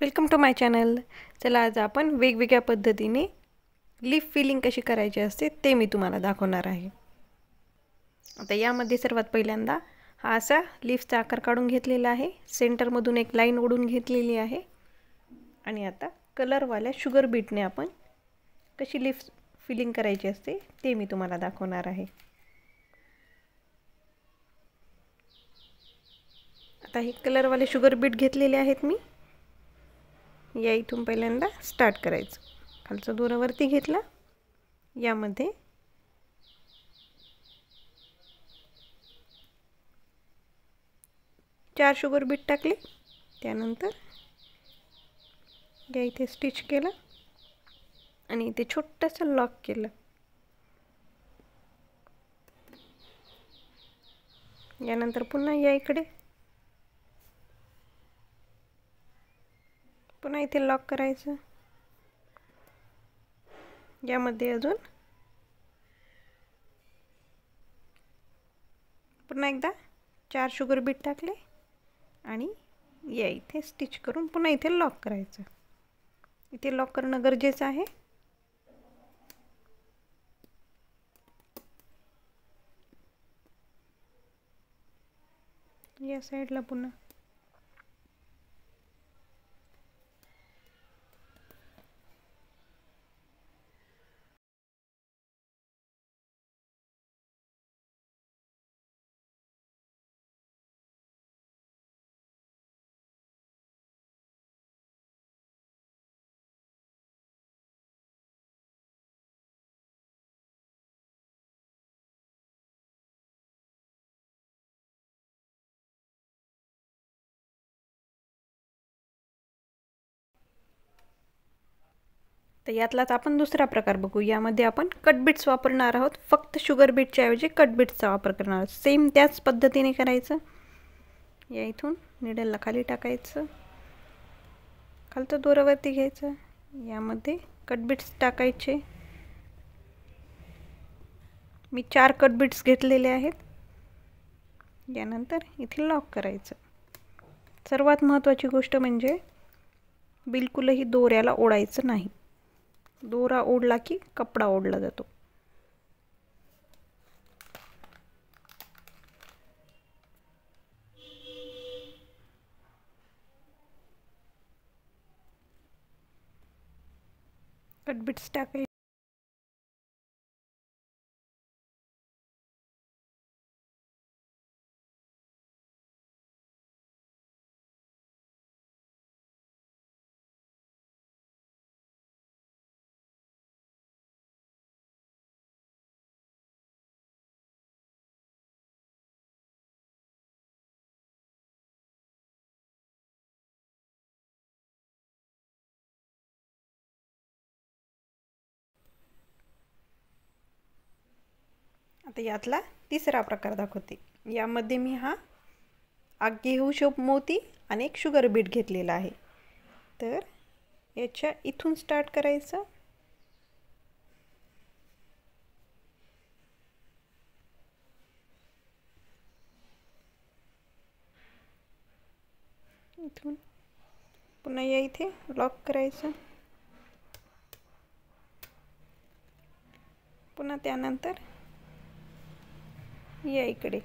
Welcome to my channel. चला आज आपण वेगवेगळ्या पद्धतीने लीफ फिलिंग कशी करायची असते ते मी तुम्हाला दाखवणार आहे। आता यामध्ये सर्वात पहिल्यांदा हा असा लीफचा आकार काढून घेतलेला आहे, सेंटरमधून एक लाईन ओढून घेतलेली आहे आणि आता कलरवाल्या शुगर बीटने आपण कशी लीफ फिलिंग करायची असते ते मी तुम्हाला दाखवणार आहे। आता हे कलरवाले शुगर बीट घेतलेले आहेत मी। या इथून पहिल्यांदा स्टार्ट करायचं। खालचा दोरा वरती घेतला, यामध्ये चार शुगर बीट टाकले, त्यानंतर या इथे स्टिच केलं आणि इथे छोटंसं लॉक केलं। यानंतर पुन्हा या इकडे पुन्हा इथे लॉक करायचं। यामध्ये अजून पुन्हा एकदा चार शुगर बीट टाकले आणि या इथे स्टिच करून पुन्हा इथे लॉक करायचं। इथे लॉक करणं गरजेचं आहे। या साइडला पुन्हा तर यातलाच आपण दुसरा प्रकार बघू। यामध्ये आपण कट बीट्स वापरणार आहोत। फक्त शुगर बीटच्या ऐवजी कट बीट्सचा वापर करणार आहोत। सेम त्याच पद्धतीने करायचं। या इथून निडलला खाली टाकायचं, खालचा दोरा वरती घ्यायचं, यामध्ये कट बीट्स टाकायचे। मी 4 कट बीट्स घेतलेले आहेत। यानंतर इथे लॉक करायचं। सर्वात महत्त्वाची गोष्ट म्हणजे बिलकुलही दोऱ्याला ओढायचं नाही। दोरा ओढला की कपडा ओढला जातो। कट बीट्स टाकायचे। आता यातला तिसरा प्रकार दाखवते। यामध्ये मी हा आग्नेयशोभ मोती आणि एक शुगर बीट घेतलेला आहे। तर याच्या इथून स्टार्ट करायचं, इथून पुन्हा या इथे लॉक करायचं, पुन्हा त्यानंतर या इकडे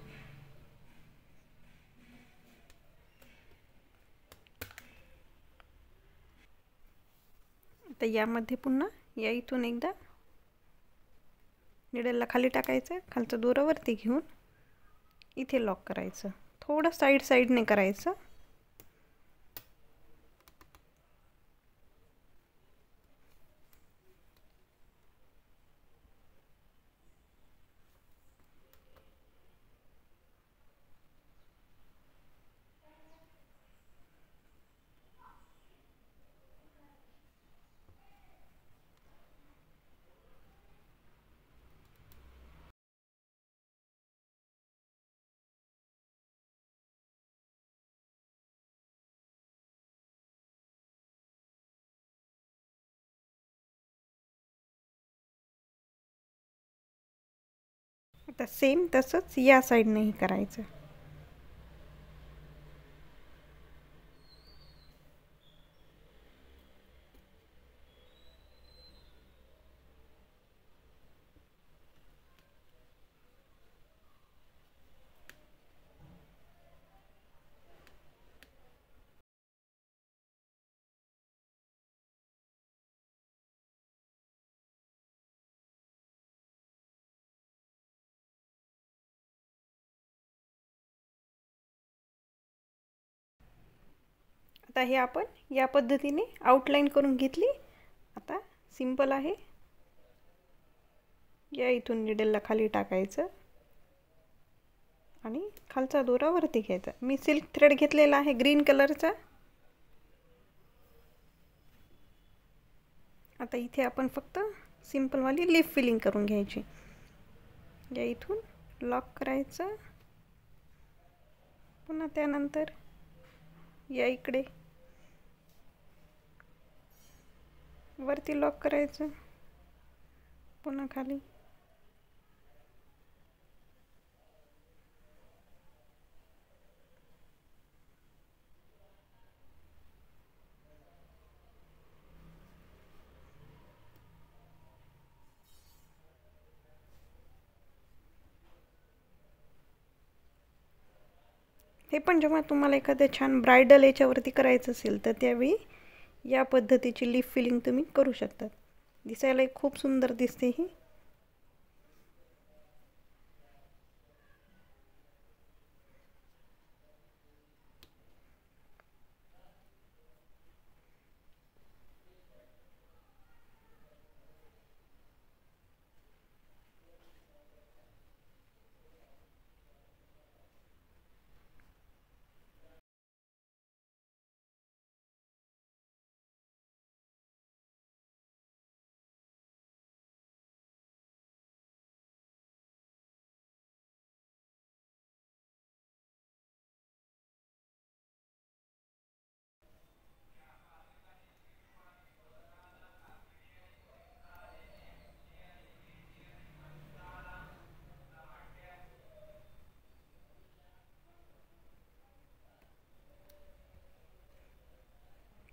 आता यामध्ये पुन्हा या इथून एकदा निडलला खाली टाकायचं, खालचा दोरा वरती घेऊन इथे लॉक करायचं। थोडं साइडने करायचं। आता सेम तसंच या साइडनेही करायचं। आता हे आपण या पद्धतीने आउटलाईन करून घेतली. आता सिंपल आहे. या इथून निडलला खाली टाकायचं आणि खालचा दोरा वरती घ्यायचा. मी सिल्क थ्रेड घेतलेला आहे ग्रीन कलरचा. आता इथे आपण फक्त सिंपलवाली लीफ फिलिंग करून घ्यायची. या इथून लॉक करायचं. पुन्हा त्यानंतर या इकडे वरती लॉक करायचं. पुन्हा खाली. हे पण जेव्हा तुम्हाला एखाद्या छान ब्रायडल याच्यावरती करायचं असेल तर त्यावेळी या पद्धतीची लीफ फिलिंग तुम्ही करू शकता. दिसायला खूप सुंदर दिसते ही.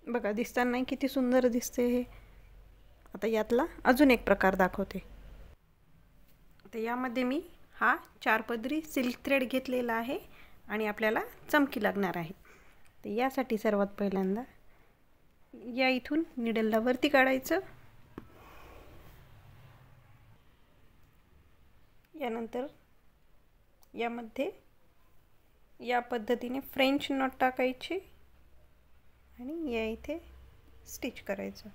बघा दिसताना किती सुंदर दिसते हे. आता यातला अजून एक प्रकार दाखवते. आता यामध्ये मी हा 4 पदरी सिल्क थ्रेड घेतलेला आहे आणि आपल्याला चमकी लागणार आहे. तर यासाठी सर्वात पहिल्यांदा या इथून निडलला वरती काढायचं. यानंतर यामध्ये या पद्धतीने फ्रेंच नॉट टाकायची आणि या इथे स्टिच करायचं.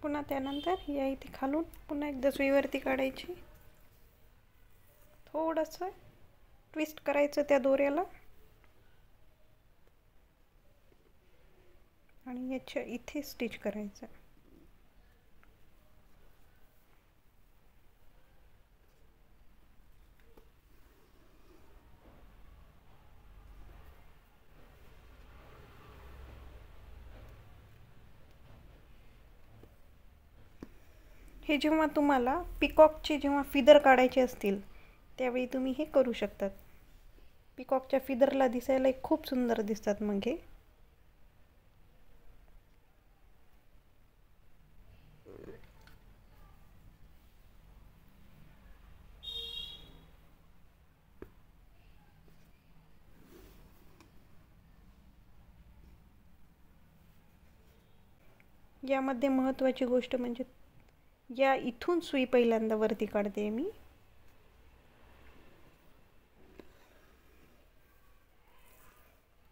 पुन्हा त्यानंतर या इथे खालून पुन्हा एकदा सुईवरती काढायची. थोडंसं ट्विस्ट करायचं त्या दोऱ्याला आणि याच्या इथे स्टिच करायचं. हे जेव्हा तुम्हाला पिकॉकचे जेव्हा फिदर काढायचे असतील त्यावेळी तुम्ही हे करू शकतात. पिकॉकच्या फिदरला दिसायला खूप सुंदर दिसतात. मग हे यामध्ये महत्त्वाची गोष्ट म्हणजे या इथून सुई पहिल्यांदा वरती काढते मी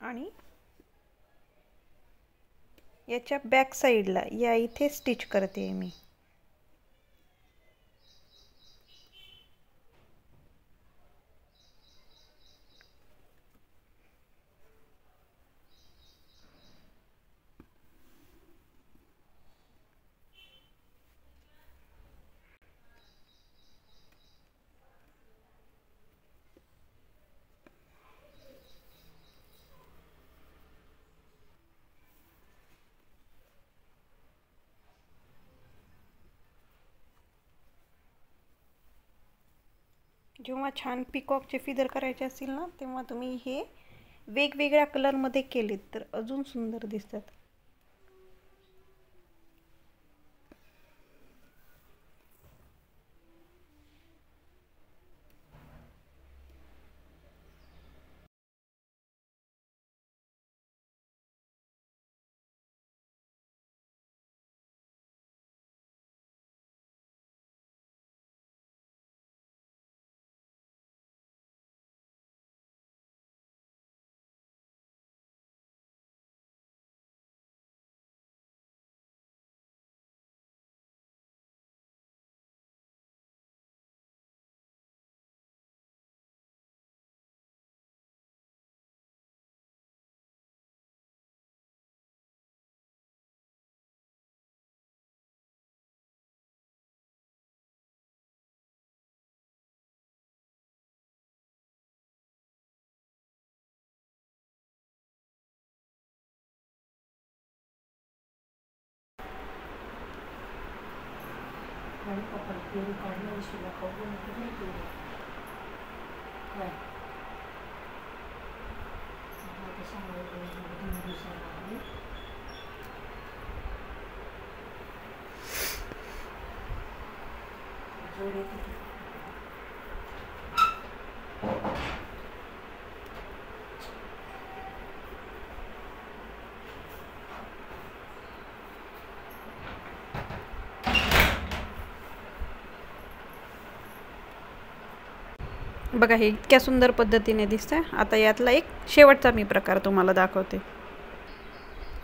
आणि याच्या बॅक साईडला या इथे स्टिच करते मी. जेव्हा छान पिकॉकचे फिदर करायचे असतील ना तेव्हा तुम्ही हे वेगवेगळ्या कलरमध्ये केलेत तर अजून सुंदर दिसतात. बघा हे इतक्या सुंदर पद्धतीने दिसतंय. आता यातला एक शेवटचा मी प्रकार तुम्हाला दाखवते.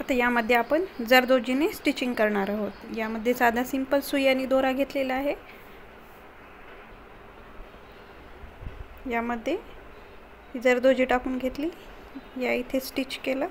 आता यामध्ये आपण जरदोजीने स्टिचिंग करणार आहोत. यामध्ये साधा सिंपल सुई आणि दोरा घेतलेला आहे. यामध्ये जरदोजी टाकून घेतली, या इथे स्टिच केलं.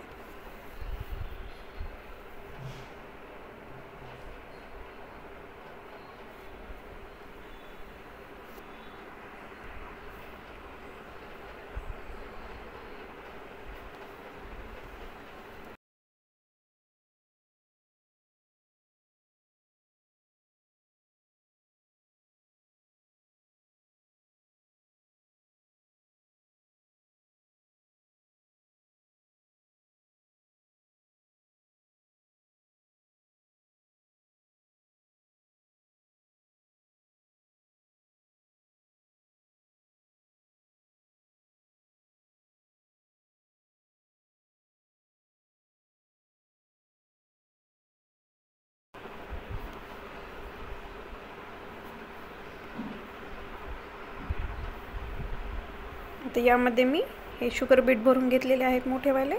आता यामध्ये मी हे शुगर बीट भरून घेतलेले आहेत मोठेवाले,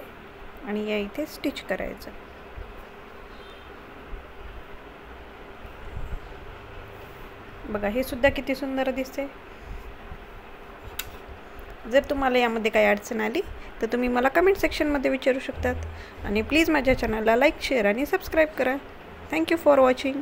आणि या इथे स्टिच करायचं. बघा हे सुद्धा किती सुंदर दिसते. जर तुम्हाला यामध्ये काही अडचण आली तर तुम्ही मला कमेंट सेक्शनमध्ये विचारू शकतात. आणि प्लीज माझ्या चॅनलला लाईक, शेअर आणि सबस्क्राईब करा. Thank you for watching.